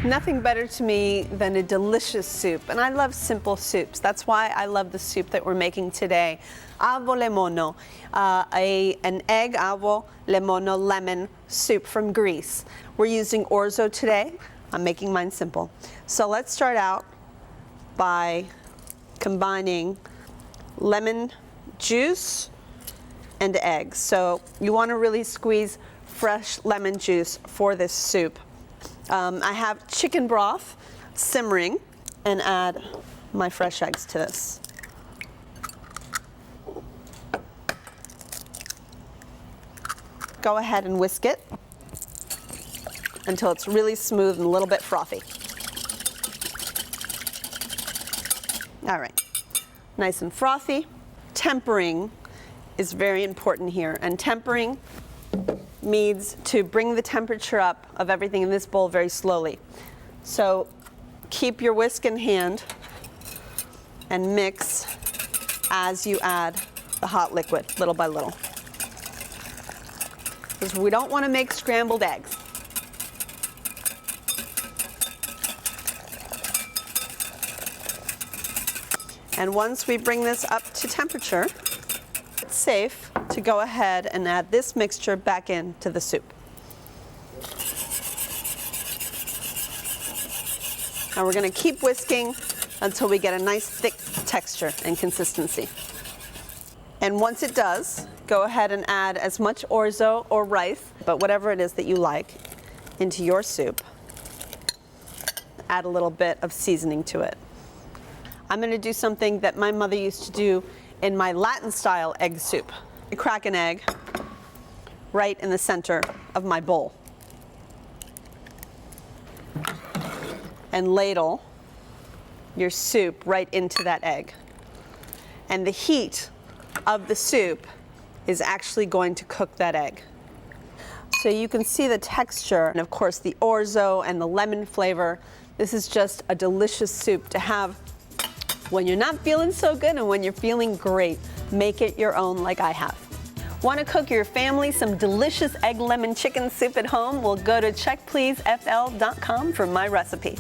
Nothing better to me than a delicious soup, and I love simple soups. That's why I love the soup that we're making today. Avo lemono, an egg avo lemono lemon soup from Greece. We're using orzo today. I'm making mine simple. So let's start out by combining lemon juice and eggs. So you want to really squeeze fresh lemon juice for this soup. I have chicken broth simmering and add my fresh eggs to this. Go ahead and whisk it until it's really smooth and a little bit frothy. All right, nice and frothy. Tempering is very important here, and tempering means to bring the temperature up of everything in this bowl very slowly. So keep your whisk in hand and mix as you add the hot liquid, little by little. Because we don't want to make scrambled eggs. And once we bring this up to temperature, it's safe to go ahead and add this mixture back into the soup. Now we're going to keep whisking until we get a nice thick texture and consistency. And once it does, go ahead and add as much orzo or rice, but whatever it is that you like, into your soup. Add a little bit of seasoning to it. I'm going to do something that my mother used to do in my Latin style egg soup. I crack an egg right in the center of my bowl and ladle your soup right into that egg. And the heat of the soup is actually going to cook that egg. So you can see the texture and of course the orzo and the lemon flavor. This is just a delicious soup to have when you're not feeling so good and when you're feeling great. Make it your own like I have. Want to cook your family some delicious egg lemon chicken soup at home? Well, go to checkpleasefl.com for my recipe.